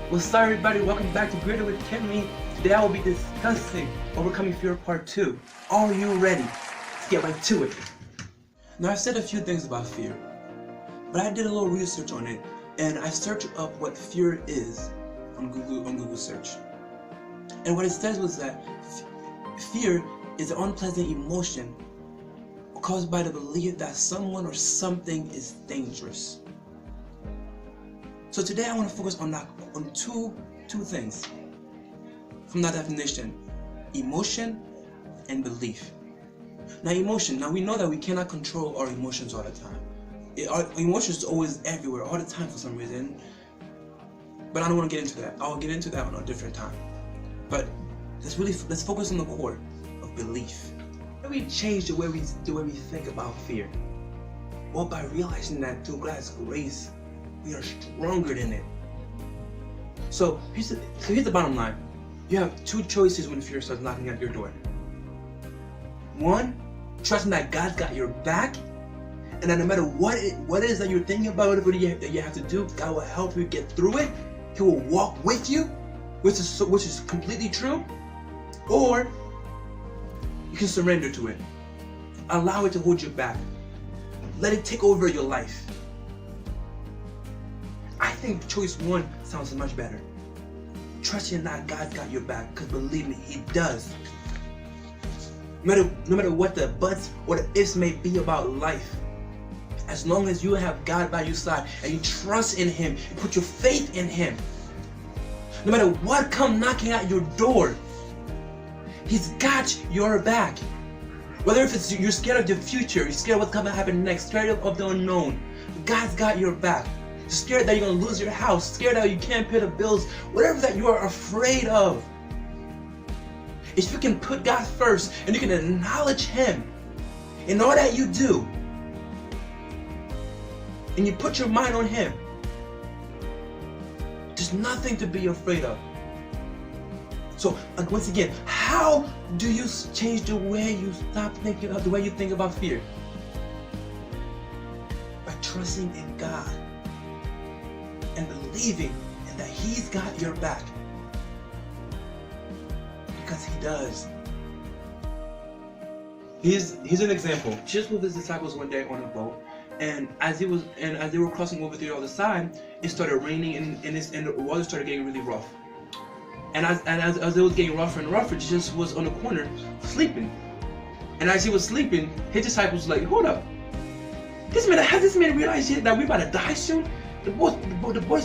What's up, everybody? Welcome back to Greater with Kimmy. Today I will be discussing Overcoming Fear Part 2. Are you ready? Let's get right to it. Now, I've said a few things about fear, but I did a little research on it, and I searched up what fear is on Google search. And what it says was that fear is an unpleasant emotion caused by the belief that someone or something is dangerous. So today I want to focus on two things from that definition: emotion and belief. Now, emotion. Now we know that we cannot control our emotions all the time. Our emotions are always everywhere, all the time for some reason. But I don't want to get into that. I'll get into that on a different time. But let's focus on the core of belief. How do we change the way we think about fear? Well, by realizing that through God's grace, we are stronger than it. So here's the bottom line. You have two choices when fear starts knocking at your door. One, trusting that God's got your back, and that no matter what it is that you're thinking about, whatever that you have to do, God will help you get through it. He will walk with you, which is completely true. Or you can surrender to it. Allow it to hold you back. Let it take over your life. I think choice one sounds much better. Trusting that God's got your back, because believe me, He does. No matter what the buts or the ifs may be about life, as long as you have God by your side and you trust in Him, you put your faith in Him, no matter what comes knocking at your door, He's got your back. Whether if it's you're scared of the future, you're scared of what's going to happen next, scared of the unknown, God's got your back. You're scared that you're going to lose your house, scared that you can't pay the bills, whatever that you are afraid of. If you can put God first and you can acknowledge Him in all that you do, and you put your mind on Him, there's nothing to be afraid of. So once again, how do you change the way you stop thinking of the way you think about fear? By trusting in God and believing in that He's got your back, because He does. Here's an example. Jesus with His disciples one day on a boat, and as they were crossing over to the other side, it started raining and the water started getting really rough. And as it was getting rougher and rougher, Jesus was on the corner sleeping. And as He was sleeping, His disciples were like, "Hold up! Has this man realized yet that we're about to die soon? The boat's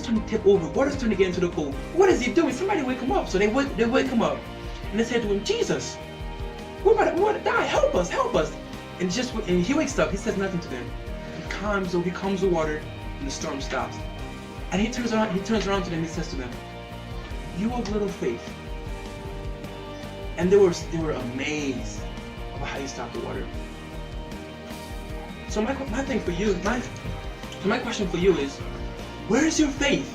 starting to tip over. Water's starting to get into the boat. What is he doing? Somebody wake him up!" So they wake him up, and they said to him, "Jesus, we're about to die. Help us! Help us!" And he wakes up. He says nothing to them. He calms the water, and the storm stops. And he turns around to them. He says to them, "You have little faith." And they were amazed about how He stopped the water. So my question for you is, where is your faith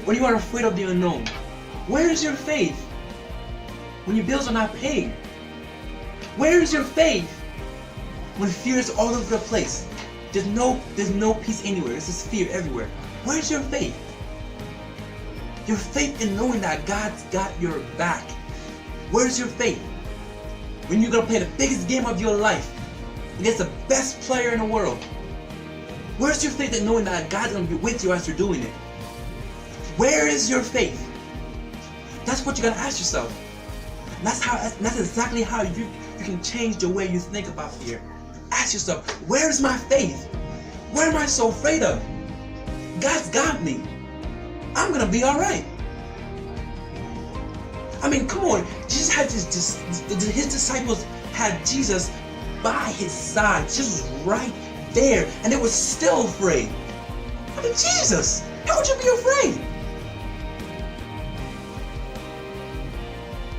when you are afraid of the unknown? Where is your faith when your bills are not paid? Where is your faith when fear is all over the place? There's no peace anywhere. There's just fear everywhere. Where is your faith? Your faith in knowing that God's got your back. Where's your faith when you're gonna play the biggest game of your life against the best player in the world? Where's your faith in knowing that God's gonna be with you as you're doing it? Where is your faith? That's what you're gonna ask yourself. That's exactly how you can change the way you think about fear. Ask yourself, where's my faith? What am I so afraid of? God's got me. I'm gonna be all right. I mean, come on. Jesus had his disciples had Jesus by His side. Jesus was right there, and they were still afraid. I mean, Jesus, how would you be afraid?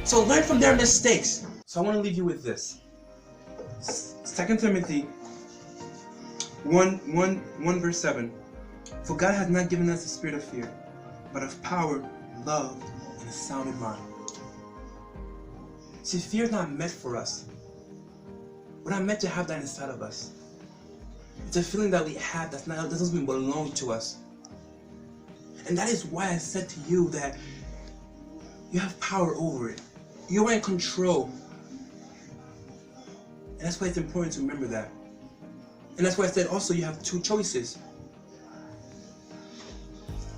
So learn from their mistakes. So I want to leave you with this. 2 Timothy 1 verse 7. For God has not given us a spirit of fear, but of power, love, and a sound mind. See, fear is not meant for us. We're not meant to have that inside of us. It's a feeling that we have that doesn't even belong to us. And that is why I said to you that you have power over it. You are in control. And that's why it's important to remember that. And that's why I said also you have two choices.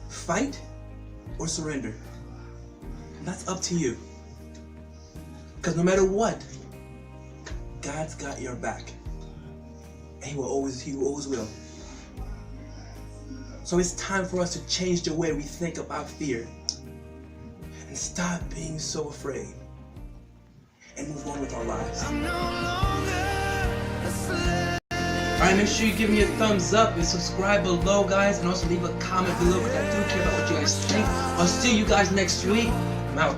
Fight or surrender. And that's up to you. Because no matter what, God's got your back. And He will always will. So it's time for us to change the way we think about fear. And stop being so afraid. And move on with our lives. Alright, make sure you give me a thumbs up and subscribe below, guys. And also leave a comment below because I do care about what you guys think. I'll see you guys next week. I'm out.